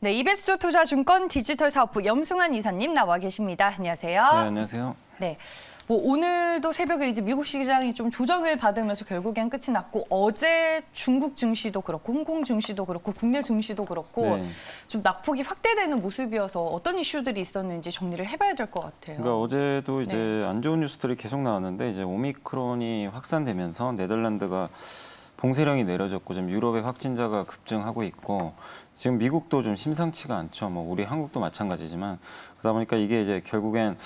네, 이베스트 투자증권 디지털 사업부 염승환 이사님 나와 계십니다. 안녕하세요. 네, 안녕하세요. 네, 오늘도 새벽에 이제 미국 시장이 좀 조정을 받으면서 결국엔 끝이 났고 어제 중국 증시도 그렇고 홍콩 증시도 그렇고 국내 증시도 그렇고 네. 좀 낙폭이 확대되는 모습이어서 어떤 이슈들이 있었는지 정리를 해봐야 될 것 같아요. 그러니까 어제도 이제 안 좋은 뉴스들이 계속 나왔는데 이제 오미크론이 확산되면서 네덜란드가 봉쇄령이 내려졌고 좀 유럽의 확진자가 급증하고 있고 지금 미국도 좀 심상치가 않죠. 뭐 우리 한국도 마찬가지지만 그러다 보니까 이게 이제 결국엔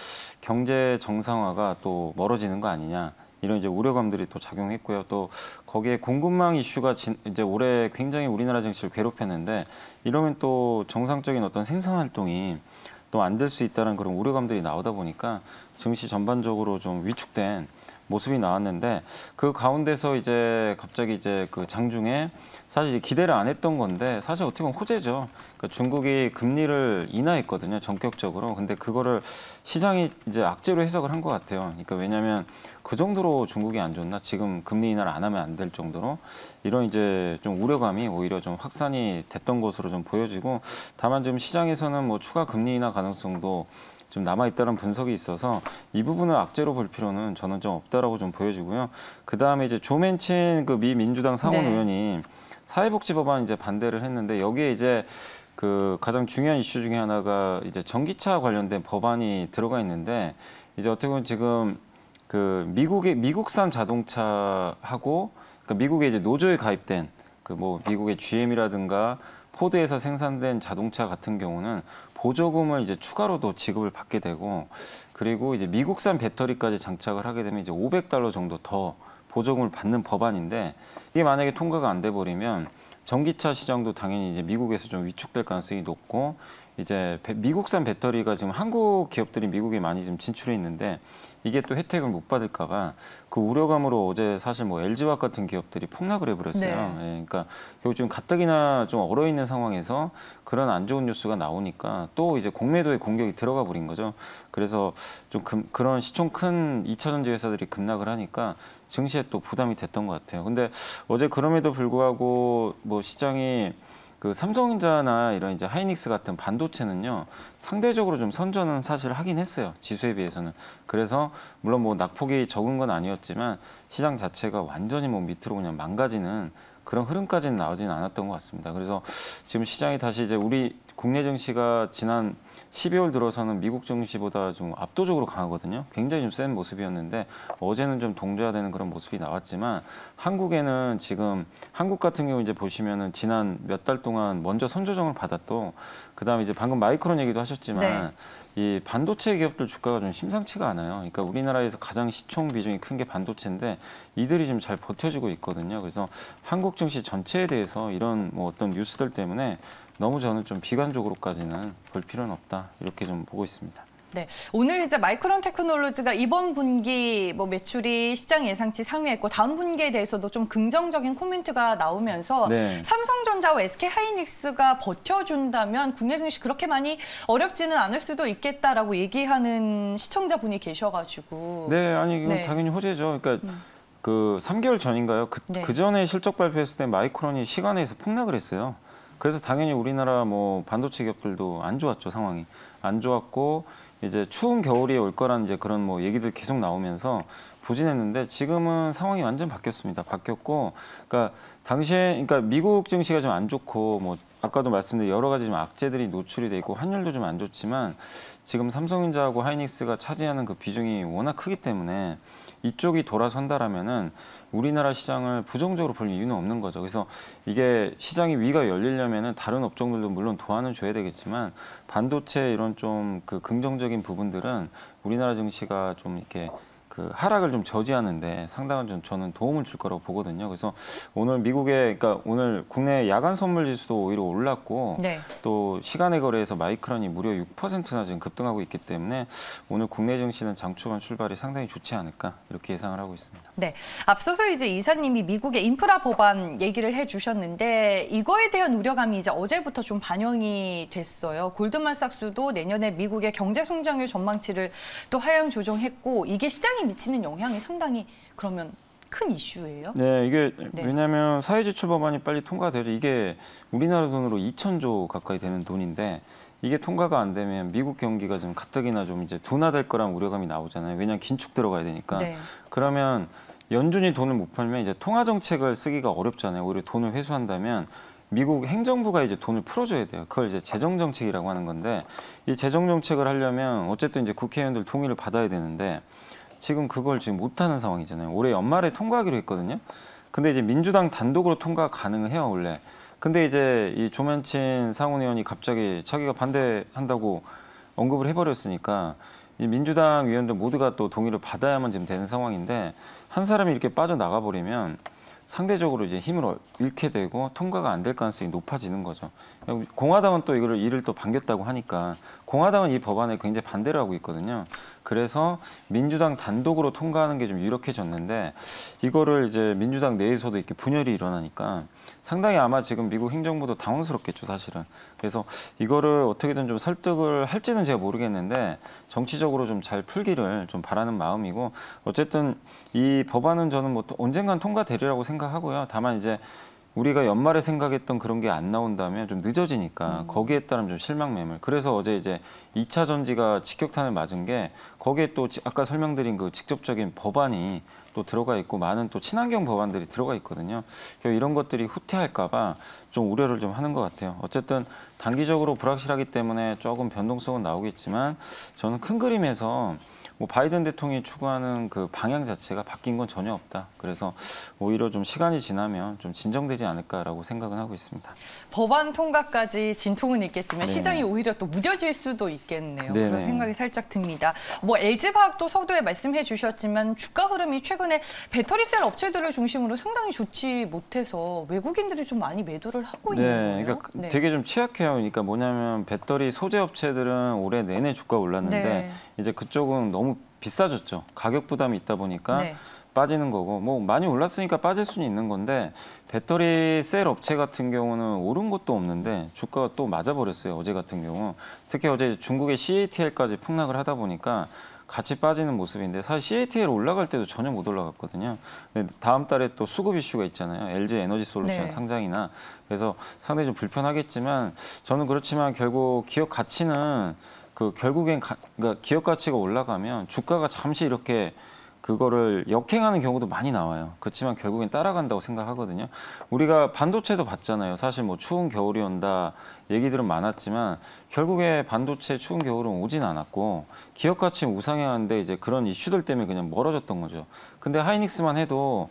경제 정상화가 또 멀어지는 거 아니냐 이런 이제 우려감들이 또 작용했고요. 또 거기에 공급망 이슈가 이제 올해 굉장히 우리나라 증시를 괴롭혔는데 이러면 또 정상적인 어떤 생산 활동이 또 안 될 수 있다는 그런 우려감들이 나오다 보니까 증시 전반적으로 좀 위축된 모습이 나왔는데 그 가운데서 이제 갑자기 이제 그 장중에 사실 기대를 안 했던 건데 사실 어떻게 보면 호재죠. 그러니까 중국이 금리를 인하했거든요, 전격적으로. 근데 그거를 시장이 이제 악재로 해석을 한 것 같아요. 그러니까 왜냐하면 그 정도로 중국이 안 좋나? 지금 금리 인하를 안 하면 안 될 정도로 이런 이제 좀 우려감이 오히려 좀 확산이 됐던 것으로 좀 보여지고 다만 좀 시장에서는 뭐 추가 금리 인하 가능성도 좀 남아있다는 분석이 있어서 이 부분을 악재로 볼 필요는 저는 좀 없다라고 좀 보여지고요. 그 다음에 이제 조 맨친 그 미 민주당 상원 의원이 사회복지 법안 이제 반대를 했는데 여기에 이제 그 가장 중요한 이슈 중에 하나가 이제 전기차 관련된 법안이 들어가 있는데 이제 어떻게 보면 지금 그 미국산 자동차하고 그러니까 미국에 이제 노조에 가입된 그 뭐 미국의 GM이라든가 포드에서 생산된 자동차 같은 경우는 보조금을 이제 추가로도 지급을 받게 되고 그리고 이제 미국산 배터리까지 장착을 하게 되면 이제 $500 정도 더 보조금을 받는 법안인데 이게 만약에 통과가 안 돼 버리면 전기차 시장도 당연히 이제 미국에서 좀 위축될 가능성이 높고 이제 미국산 배터리가 지금 한국 기업들이 미국에 많이 좀 진출해 있는데 이게 또 혜택을 못 받을까 봐 그 우려감으로 어제 사실 뭐 LG화학 같은 기업들이 폭락을 해버렸어요. 예, 그러니까 결국 지금 가뜩이나 좀 얼어 있는 상황에서 그런 안 좋은 뉴스가 나오니까 또 이제 공매도에 공격이 들어가 버린 거죠. 그래서 좀 그런 시총 큰 2차 전지 회사들이 급락을 하니까 증시에 또 부담이 됐던 것 같아요. 근데 어제 그럼에도 불구하고 뭐 시장이 그 삼성전자나 이런 이제 하이닉스 같은 반도체는요 상대적으로 좀 선전은 사실 하긴 했어요, 지수에 비해서는. 그래서 물론 뭐 낙폭이 적은 건 아니었지만 시장 자체가 완전히 뭐 밑으로 그냥 망가지는 그런 흐름까지는 나오지는 않았던 것 같습니다. 그래서 지금 시장이 다시 이제 우리 국내 증시가 지난 12월 들어서는 미국 증시보다 좀 압도적으로 강하거든요. 굉장히 좀 센 모습이었는데 어제는 좀 동조화되는 그런 모습이 나왔지만 한국에는 지금 한국 같은 경우 이제 보시면은 지난 몇 달 동안 먼저 선조정을 받았고 그다음에 이제 방금 마이크론 얘기도 하셨지만 이 반도체 기업들 주가가 좀 심상치가 않아요. 그러니까 우리나라에서 가장 시총 비중이 큰 게 반도체인데 이들이 좀 잘 버텨주고 있거든요. 그래서 한국 증시 전체에 대해서 이런 뭐 어떤 뉴스들 때문에 너무 저는 좀 비관적으로까지는 볼 필요는 없다 이렇게 좀 보고 있습니다. 네, 오늘 이제 마이크론 테크놀로지가 이번 분기 뭐 매출이 시장 예상치 상회했고 다음 분기에 대해서도 좀 긍정적인 코멘트가 나오면서 삼성전자와 SK하이닉스가 버텨준다면 국내 증시 그렇게 많이 어렵지는 않을 수도 있겠다라고 얘기하는 시청자분이 계셔가지고. 네, 아니 이건 당연히 호재죠. 그러니까 그 3개월 전인가요? 그 전에 실적 발표했을 때 마이크론이 시간에서 폭락을 했어요. 그래서 당연히 우리나라 뭐 반도체 기업들도 안 좋았죠, 상황이. 안 좋았고 이제 추운 겨울이 올 거라는 이제 그런 뭐 얘기들 계속 나오면서 부진했는데 지금은 상황이 완전 바뀌었습니다. 바뀌었고, 그러니까 당시에 그러니까 미국 증시가 좀 안 좋고 뭐 아까도 말씀드린 여러 가지 좀 악재들이 노출이 돼 있고 환율도 좀 안 좋지만 지금 삼성전자하고 하이닉스가 차지하는 그 비중이 워낙 크기 때문에 이쪽이 돌아선다라면은 우리나라 시장을 부정적으로 볼 이유는 없는 거죠. 그래서 이게 시장이 위가 열리려면은 다른 업종들도 물론 도와는 줘야 되겠지만 반도체 이런 좀 그 긍정적인 부분들은 우리나라 증시가 좀 이렇게 그 하락을 좀 저지하는데 상당한 좀 저는 도움을 줄 거라고 보거든요. 그래서 오늘 미국의 그러니까 오늘 국내 야간 선물 지수도 오히려 올랐고 또 시간의 거래에서 마이크론이 무려 6%나 지금 급등하고 있기 때문에 오늘 국내 증시는 장초반 출발이 상당히 좋지 않을까 이렇게 예상을 하고 있습니다. 네, 앞서서 이제 이사님이 미국의 인프라 법안 얘기를 해주셨는데 이거에 대한 우려감이 이제 어제부터 좀 반영이 됐어요. 골드만삭스도 내년에 미국의 경제 성장률 전망치를 또 하향 조정했고 이게 시장에 미치는 영향이 상당히 그러면 큰 이슈예요? 네, 이게 왜냐하면 사회지출 법안이 빨리 통과되죠. 이게 우리나라 돈으로 2,000조 가까이 되는 돈인데 이게 통과가 안 되면 미국 경기가 좀 가뜩이나 좀 이제 둔화될 거란 우려감이 나오잖아요. 왜냐하면 긴축 들어가야 되니까. 그러면 연준이 돈을 못 팔면 이제 통화 정책을 쓰기가 어렵잖아요. 오히려 돈을 회수한다면 미국 행정부가 이제 돈을 풀어줘야 돼요. 그걸 이제 재정 정책이라고 하는 건데 이 재정 정책을 하려면 어쨌든 이제 국회의원들 동의를 받아야 되는데 지금 그걸 지금 못하는 상황이잖아요. 올해 연말에 통과하기로 했거든요. 근데 이제 민주당 단독으로 통과 가능을 해요, 원래. 근데 이제 이 조면친 상원의원이 갑자기 자기가 반대한다고 언급을 해버렸으니까 이 민주당 의원들 모두가 또 동의를 받아야만 지금 되는 상황인데 한 사람이 이렇게 빠져나가 버리면 상대적으로 이제 힘을 잃게 되고 통과가 안 될 가능성이 높아지는 거죠. 공화당은 또 이를 또 반겼다고 하니까 공화당은 이 법안에 굉장히 반대를 하고 있거든요. 그래서 민주당 단독으로 통과하는 게 좀 유력해졌는데 이거를 이제 민주당 내에서도 이렇게 분열이 일어나니까 상당히 아마 지금 미국 행정부도 당황스럽겠죠, 사실은. 그래서 이거를 어떻게든 좀 설득을 할지는 제가 모르겠는데 정치적으로 좀 잘 풀기를 좀 바라는 마음이고 어쨌든 이 법안은 저는 뭐 언젠간 통과되리라고 생각하고요. 다만 이제 우리가 연말에 생각했던 그런 게 안 나온다면 좀 늦어지니까 거기에 따른 좀 실망 매물. 그래서 어제 이제 2차 전지가 직격탄을 맞은 게 거기에 또 아까 설명드린 그 직접적인 법안이 또 들어가 있고 많은 또 친환경 법안들이 들어가 있거든요. 이런 것들이 후퇴할까 봐 좀 우려를 좀 하는 것 같아요. 어쨌든 단기적으로 불확실하기 때문에 조금 변동성은 나오겠지만 저는 큰 그림에서 뭐 바이든 대통령이 추구하는 그 방향 자체가 바뀐 건 전혀 없다. 그래서 오히려 좀 시간이 지나면 좀 진정되지 않을까라고 생각은 하고 있습니다. 법안 통과까지 진통은 있겠지만 시장이 오히려 또 무뎌질 수도 있겠네요. 네네. 그런 생각이 살짝 듭니다. 뭐 LG화학도 서두에 말씀해 주셨지만 주가 흐름이 최근에 배터리셀 업체들을 중심으로 상당히 좋지 못해서 외국인들이 좀 많이 매도를 하고 있는 거예요. 그러니까 되게 좀 취약해요. 그러니까 뭐냐면 배터리 소재 업체들은 올해 내내 주가 올랐는데 이제 그쪽은 너무 비싸졌죠. 가격 부담이 있다 보니까 빠지는 거고 뭐 많이 올랐으니까 빠질 수는 있는 건데 배터리 셀 업체 같은 경우는 오른 것도 없는데 주가가 또 맞아버렸어요. 어제 같은 경우. 특히 어제 중국의 CATL까지 폭락을 하다 보니까 같이 빠지는 모습인데 사실 CATL 올라갈 때도 전혀 못 올라갔거든요. 근데 다음 달에 또 수급 이슈가 있잖아요. LG 에너지 솔루션 상장이나. 그래서 상당히 좀 불편하겠지만 저는 그렇지만 결국 기업 가치는 결국엔 그러니까 기업 가치가 올라가면 주가가 잠시 이렇게 그거를 역행하는 경우도 많이 나와요. 그렇지만 결국엔 따라간다고 생각하거든요. 우리가 반도체도 봤잖아요. 사실 뭐 추운 겨울이 온다 얘기들은 많았지만 결국에 반도체 추운 겨울은 오진 않았고 기업 가치는 우상향하는데 이제 그런 이슈들 때문에 그냥 멀어졌던 거죠. 근데 하이닉스만 해도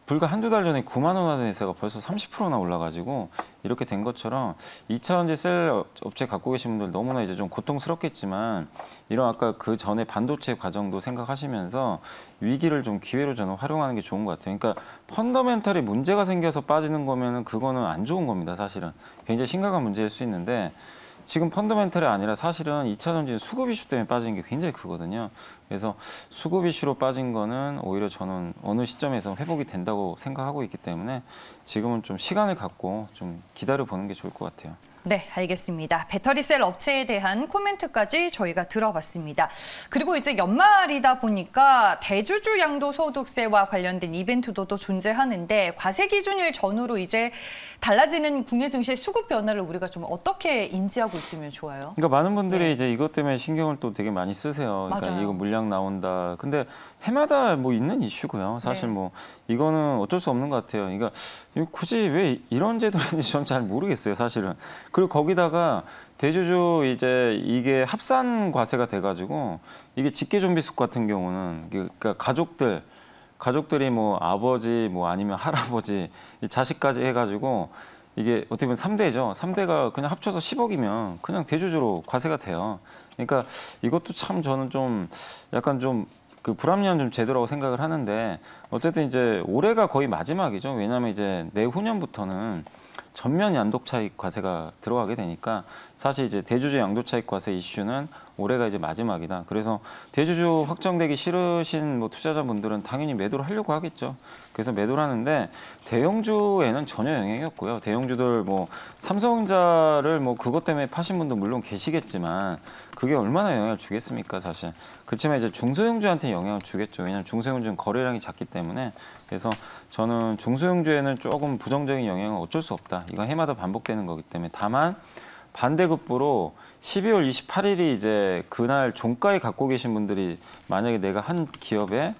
불과 한두 달 전에 9만 원 하던 회사가 벌써 30%나 올라가지고 이렇게 된 것처럼 2차 전지 셀 업체 갖고 계신 분들 너무나 이제 좀 고통스럽겠지만 이런 아까 그 전에 반도체 과정도 생각하시면서 위기를 좀 기회로 저는 활용하는 게 좋은 것 같아요. 그러니까 펀더멘털이 문제가 생겨서 빠지는 거면은 그거는 안 좋은 겁니다. 사실은 굉장히 심각한 문제일 수 있는데 지금 펀더멘털이 아니라 사실은 2차 전지는 수급 이슈 때문에 빠진 게 굉장히 크거든요. 그래서 수급 이슈로 빠진 거는 오히려 저는 어느 시점에서 회복이 된다고 생각하고 있기 때문에 지금은 좀 시간을 갖고 좀 기다려 보는 게 좋을 것 같아요. 네, 알겠습니다. 배터리셀 업체에 대한 코멘트까지 저희가 들어봤습니다. 그리고 이제 연말이다 보니까 대주주 양도소득세와 관련된 이벤트도 또 존재하는데 과세 기준일 전후로 이제 달라지는 국내 증시의 수급 변화를 우리가 좀 어떻게 인지하고 있으면 좋아요? 그러니까 많은 분들이 이제 이것 때문에 신경을 또 되게 많이 쓰세요. 그러니까 이거 물량 나온다. 근데 해마다 뭐 있는 이슈고요. 사실 뭐 이거는 어쩔 수 없는 것 같아요. 그러니까 굳이 왜 이런 제도를 했는지 저는 잘 모르겠어요, 사실은. 그리고 거기다가 대주주 이제 이게 합산 과세가 돼가지고 이게 직계 좀비속 같은 경우는 그러니까 가족들이 뭐 아버지 뭐 아니면 할아버지 자식까지 해가지고 이게 어떻게 보면 3대죠. 3대가 그냥 합쳐서 10억이면 그냥 대주주로 과세가 돼요. 그러니까 이것도 참 저는 좀 약간 좀 그 불합리한 좀 제도라고 생각을 하는데 어쨌든 이제 올해가 거의 마지막이죠. 왜냐하면 이제 내후년부터는 전면 양도차익 과세가 들어가게 되니까 사실 이제 대주주 양도차익 과세 이슈는 올해가 이제 마지막이다. 그래서 대주주 확정되기 싫으신 뭐 투자자분들은 당연히 매도를 하려고 하겠죠. 그래서 매도를 하는데 대형주에는 전혀 영향이 없고요. 대형주들 뭐 삼성전자를 뭐 그것 때문에 파신 분도 물론 계시겠지만 그게 얼마나 영향을 주겠습니까, 사실. 그렇지만 이제 중소형주한테 영향을 주겠죠. 왜냐하면 중소형주는 거래량이 작기 때문에. 그래서 저는 중소형주에는 조금 부정적인 영향은 어쩔 수 없다. 이건 해마다 반복되는 거기 때문에. 다만 반대급부로 12월 28일이 이제 그날 종가에 갖고 계신 분들이 만약에 내가 한 기업에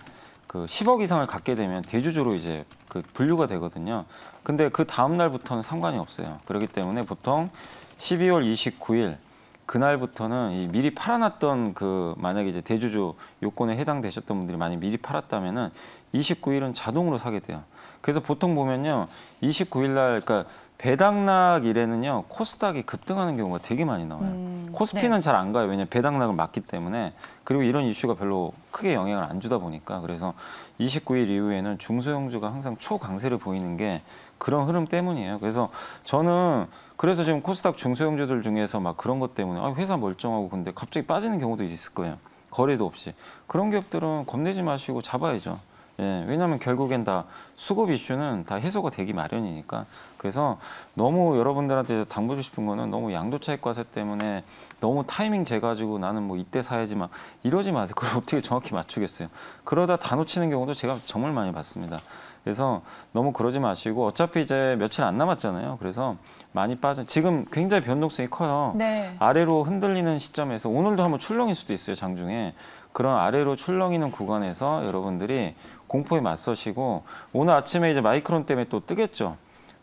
그 10억 이상을 갖게 되면 대주주로 이제 그 분류가 되거든요. 근데 그 다음 날부터는 상관이 없어요. 그렇기 때문에 보통 12월 29일 그날부터는 이 미리 팔아놨던 그 만약에 이제 대주주 요건에 해당되셨던 분들이 많이 미리 팔았다면은 29일은 자동으로 사게 돼요. 그래서 보통 보면요, 29일 날 그러니까 배당락일에는요 코스닥이 급등하는 경우가 되게 많이 나와요. 코스피는 네. 잘 안 가요. 왜냐하면 배당락을 맞기 때문에. 그리고 이런 이슈가 별로 크게 영향을 안 주다 보니까. 그래서 29일 이후에는 중소형주가 항상 초강세를 보이는 게 그런 흐름 때문이에요. 그래서 저는 그래서 지금 코스닥 중소형주들 중에서 막 그런 것 때문에 아, 회사 멀쩡하고 근데 갑자기 빠지는 경우도 있을 거예요. 거래도 없이. 그런 기업들은 겁내지 마시고 잡아야죠. 예, 왜냐하면 결국엔 다 수급 이슈는 다 해소가 되기 마련이니까. 그래서 너무 여러분들한테 당부하고 싶은 거는 너무 양도차익 과세 때문에 너무 타이밍 재가지고 나는 뭐 이때 사야지 막 이러지 마세요. 그걸 어떻게 정확히 맞추겠어요. 그러다 다 놓치는 경우도 제가 정말 많이 봤습니다. 그래서 너무 그러지 마시고 어차피 이제 며칠 안 남았잖아요. 그래서 많이 빠져. 지금 굉장히 변동성이 커요. 네. 아래로 흔들리는 시점에서 오늘도 한번 출렁일 수도 있어요. 장중에. 그런 아래로 출렁이는 구간에서 여러분들이 공포에 맞서시고 오늘 아침에 이제 마이크론 때문에 또 뜨겠죠.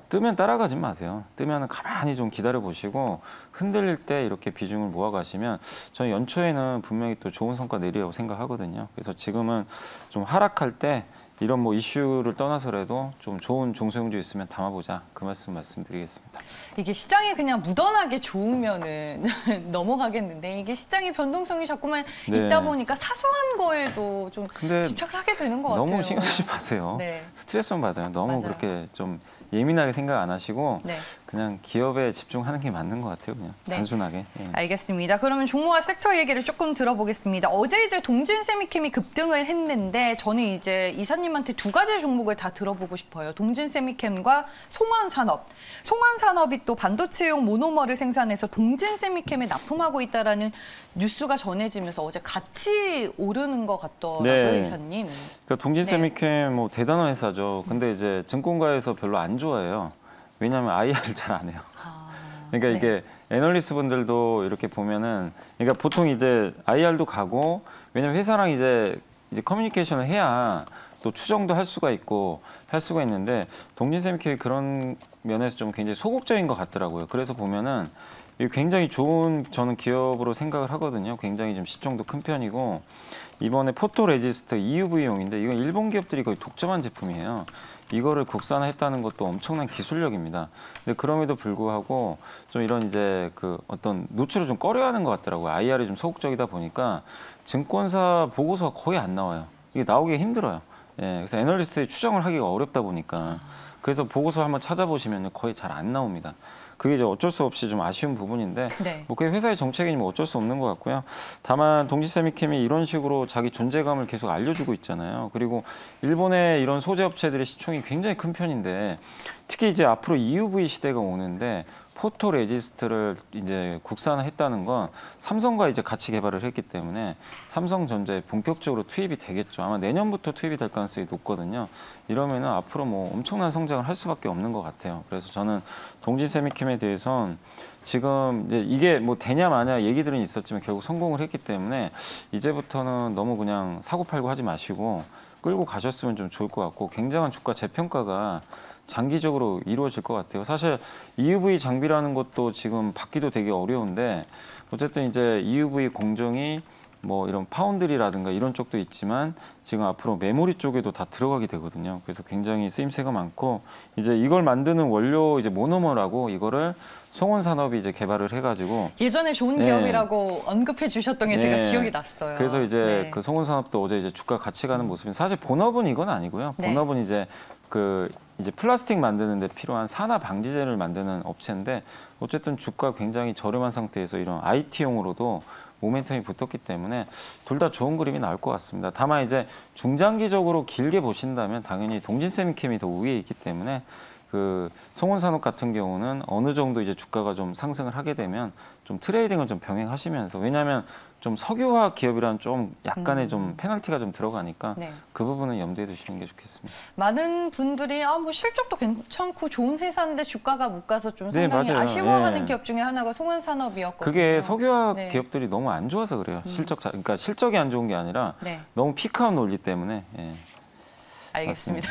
뜨면 따라가지 마세요. 뜨면 가만히 좀 기다려 보시고 흔들릴 때 이렇게 비중을 모아 가시면 저는 연초에는 분명히 또 좋은 성과 내리라고 생각하거든요. 그래서 지금은 좀 하락할 때 이런 뭐 이슈를 떠나서라도 좀 좋은 중소형주 있으면 담아보자. 그 말씀드리겠습니다. 이게 시장이 그냥 무던하게 좋으면은 넘어가겠는데 이게 시장의 변동성이 자꾸만 네. 있다 보니까 사소한 거에도 좀 집착을 하게 되는 것 같아요. 너무 신경 쓰지 마세요. 네. 스트레스만 받아요. 너무 맞아요. 그렇게 좀 예민하게 생각 안 하시고 네. 그냥 기업에 집중하는 게 맞는 것 같아요. 그냥 네. 단순하게. 예. 알겠습니다. 그러면 종목과 섹터 얘기를 조금 들어보겠습니다. 어제 이제 동진세미캠이 급등을 했는데 저는 이제 이사님한테 두 가지 종목을 다 들어보고 싶어요. 동진세미캠과 송원산업. 송원산업이 또 반도체용 모노머를 생산해서 동진세미캠에 납품하고 있다라는 뉴스가 전해지면서 어제 같이 오르는 것 같더라고요, 네. 이사님. 그러니까 동진세미캠 뭐 대단한 회사죠. 근데 이제 증권가에서 별로 안 좋아해요. 왜냐하면 IR을 잘 안 해요. 그러니까 이게 애널리스트 분들도 이렇게 보면은, 그러니까 보통 이제 IR도 가고, 왜냐면 회사랑 이제 커뮤니케이션을 해야 또 추정도 할 수가 있고 할 수가 있는데 동진세미캠이 그런 면에서 좀 굉장히 소극적인 것 같더라고요. 그래서 보면은 굉장히 좋은 저는 기업으로 생각을 하거든요. 굉장히 좀 시총도 큰 편이고 이번에 포토레지스트 EUV용인데 이건 일본 기업들이 거의 독점한 제품이에요. 이거를 국산화했다는 것도 엄청난 기술력입니다. 근데 그럼에도 불구하고 좀 이런 이제 그 어떤 노출을 좀 꺼려하는 것 같더라고요. IR이 좀 소극적이다 보니까 증권사 보고서가 거의 안 나와요. 이게 나오기 힘들어요. 예, 그래서 애널리스트의 추정을 하기가 어렵다 보니까 그래서 보고서 한번 찾아보시면 거의 잘 안 나옵니다. 그게 이제 어쩔 수 없이 좀 아쉬운 부분인데 네. 뭐 그게 회사의 정책이니 뭐 어쩔 수 없는 것 같고요. 다만 동진세미캠이 이런 식으로 자기 존재감을 계속 알려주고 있잖아요. 그리고 일본의 이런 소재 업체들의 시총이 굉장히 큰 편인데 특히 이제 앞으로 EUV 시대가 오는데 포토레지스트를 이제 국산화했다는 건 삼성과 이제 같이 개발을 했기 때문에 삼성전자에 본격적으로 투입이 되겠죠. 아마 내년부터 투입이 될 가능성이 높거든요. 이러면은 앞으로 뭐 엄청난 성장을 할 수밖에 없는 것 같아요. 그래서 저는 동진세미캠에 대해서는 지금 이제 이게 뭐 되냐 마냐 얘기들은 있었지만 결국 성공을 했기 때문에 이제부터는 너무 그냥 사고팔고 하지 마시고 끌고 가셨으면 좀 좋을 것 같고 굉장한 주가 재평가가 장기적으로 이루어질 것 같아요. 사실 EUV 장비라는 것도 지금 받기도 되게 어려운데 어쨌든 이제 EUV 공정이 뭐 이런 파운드리라든가 이런 쪽도 있지만 지금 앞으로 메모리 쪽에도 다 들어가게 되거든요. 그래서 굉장히 쓰임새가 많고 이제 이걸 만드는 원료 이제 모노머라고 이거를 송원산업이 이제 개발을 해가지고 예전에 좋은 네. 기업이라고 언급해 주셨던 게 네. 제가 기억이 났어요. 그래서 이제 네. 그 송원산업도 어제 이제 주가 같이 가는 모습이 사실 본업은 이건 아니고요. 네. 본업은 이제 이제 플라스틱 만드는 데 필요한 산화 방지제를 만드는 업체인데 어쨌든 주가 굉장히 저렴한 상태에서 이런 IT용으로도 모멘텀이 붙었기 때문에 둘 다 좋은 그림이 나올 것 같습니다. 다만 이제 중장기적으로 길게 보신다면 당연히 동진세미캠이 더 우위에 있기 때문에 송원산업 같은 경우는 어느 정도 이제 주가가 좀 상승을 하게 되면 좀 트레이딩을 좀 병행하시면서, 왜냐하면 좀 석유화학 기업이란 좀 약간의 좀 페널티가 좀 들어가니까 네. 그 부분은 염두에 두시는 게 좋겠습니다. 많은 분들이 뭐 실적도 괜찮고 좋은 회사인데 주가가 못 가서 좀 상당히 네, 아쉬워하는 기업 중에 하나가 송원산업이었거든요. 그게 석유화학 네. 기업들이 너무 안 좋아서 그래요. 그러니까 실적이 안 좋은 게 아니라 네. 너무 피크아웃 논리 때문에. 예. 알겠습니다.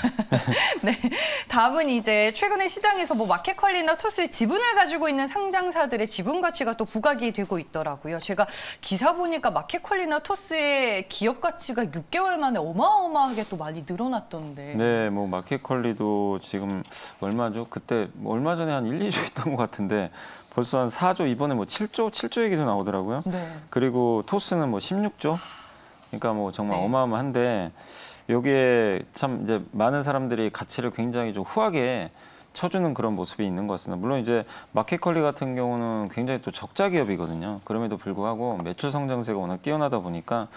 네, 다음은 이제 최근에 시장에서 마켓컬리나 토스의 지분을 가지고 있는 상장사들의 지분 가치가 또 부각이 되고 있더라고요. 제가 기사 보니까 마켓컬리나 토스의 기업 가치가 6개월 만에 어마어마하게 또 많이 늘어났던데. 네, 마켓컬리도 지금 얼마죠? 그때 얼마 전에 한 1, 2조 했던 것 같은데 벌써 한 4조, 이번에 7조 얘기도 나오더라고요. 네. 그리고 토스는 16조? 그러니까 정말 네. 어마어마한데 여기에 참 이제 많은 사람들이 가치를 굉장히 좀 후하게 쳐주는 그런 모습이 있는 것 같습니다. 물론 이제 마켓컬리 같은 경우는 굉장히 또 적자 기업이거든요. 그럼에도 불구하고 매출 성장세가 워낙 뛰어나다 보니까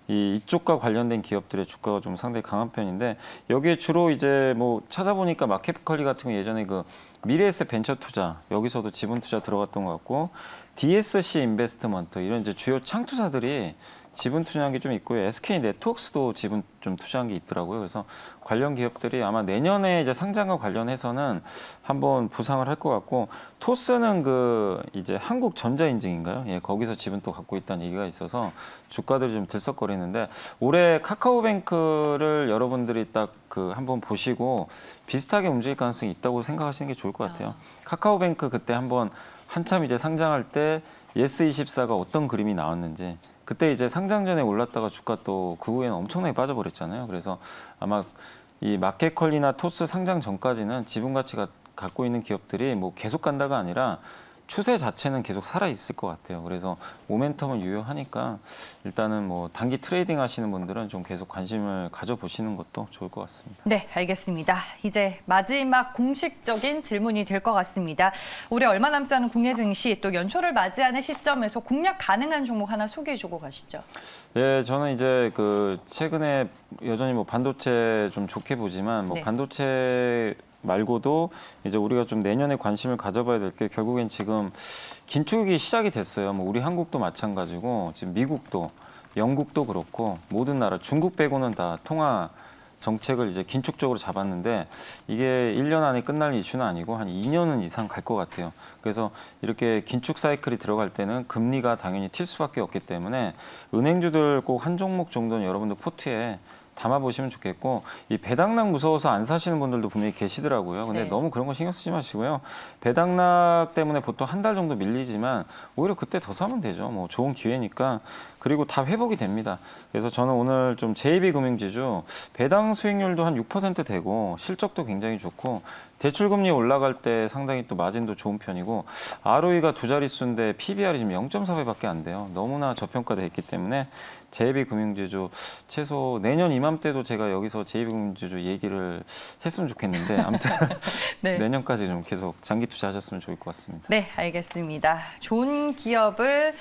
이쪽과 관련된 기업들의 주가가 좀 상당히 강한 편인데, 여기에 주로 이제 찾아보니까 마켓컬리 같은 경우 예전에 미래에셋 벤처 투자, 여기서도 지분 투자 들어갔던 것 같고, DSC 인베스트먼트 이런 이제 주요 창투사들이 지분 투자한 게 좀 있고요. SK 네트워크스도 지분 좀 투자한 게 있더라고요. 그래서 관련 기업들이 아마 내년에 이제 상장과 관련해서는 한번 부상을 할 것 같고, 토스는 이제 한국전자인증인가요? 예, 거기서 지분 또 갖고 있다는 얘기가 있어서 주가들이 좀 들썩거리는데, 올해 카카오뱅크를 여러분들이 딱 한번 보시고 비슷하게 움직일 가능성이 있다고 생각하시는 게 좋을 것 같아요. 카카오뱅크 그때 한참 이제 상장할 때 예스24가 어떤 그림이 나왔는지, 그때 이제 상장 전에 올랐다가 주가 또 그 후에는 엄청나게 빠져버렸잖아요. 그래서 아마 이 마켓컬리나 토스 상장 전까지는 지분 가치가 갖고 있는 기업들이 계속 간다가 아니라 추세 자체는 계속 살아있을 것 같아요. 그래서 모멘텀은 유효하니까 일단은 단기 트레이딩 하시는 분들은 좀 계속 관심을 가져보시는 것도 좋을 것 같습니다. 네, 알겠습니다. 이제 마지막 공식적인 질문이 될 것 같습니다. 올해 얼마 남지 않은 국내 증시, 또 연초를 맞이하는 시점에서 공략 가능한 종목 하나 소개해주고 가시죠. 네, 저는 이제 최근에 여전히 반도체 좀 좋게 보지만 네. 반도체 말고도 이제 우리가 좀 내년에 관심을 가져봐야 될 게, 결국엔 지금 긴축이 시작이 됐어요. 우리 한국도 마찬가지고 지금 미국도, 영국도 그렇고 모든 나라, 중국 빼고는 다 통화 정책을 이제 긴축적으로 잡았는데, 이게 1년 안에 끝날 이슈는 아니고 한 2년은 이상 갈 것 같아요. 그래서 이렇게 긴축 사이클이 들어갈 때는 금리가 당연히 튈 수밖에 없기 때문에 은행주들 꼭 한 종목 정도는 여러분들 포트에 담아보시면 좋겠고, 이 배당락 무서워서 안 사시는 분들도 분명히 계시더라고요. 근데 네. 너무 그런 거 신경 쓰지 마시고요. 배당락 때문에 보통 한 달 정도 밀리지만 오히려 그때 더 사면 되죠. 좋은 기회니까. 그리고 다 회복이 됩니다. 그래서 저는 오늘 좀 JB금융지주 배당 수익률도 한 6% 되고 실적도 굉장히 좋고, 대출금리 올라갈 때 상당히 또 마진도 좋은 편이고, ROE가 2자릿수인데 PBR이 지금 0.4배밖에 안 돼요. 너무나 저평가되어 있기 때문에 JB금융지주 최소 내년 이맘때도 제가 여기서 JB금융지주 얘기를 했으면 좋겠는데, 아무튼 네. 내년까지 좀 계속 장기 투자하셨으면 좋을 것 같습니다. 네, 알겠습니다. 좋은 기업을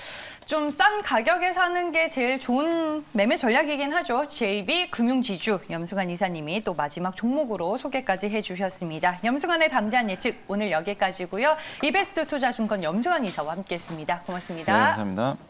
좀 싼 가격에 사는 게 제일 좋은 매매 전략이긴 하죠. JB금융지주 염승환 이사님이 또 마지막 종목으로 소개까지 해주셨습니다. 염승환의 담대한 예측 오늘 여기까지고요. 이베스트 투자증권 염승환 이사와 함께했습니다. 고맙습니다. 네, 감사합니다.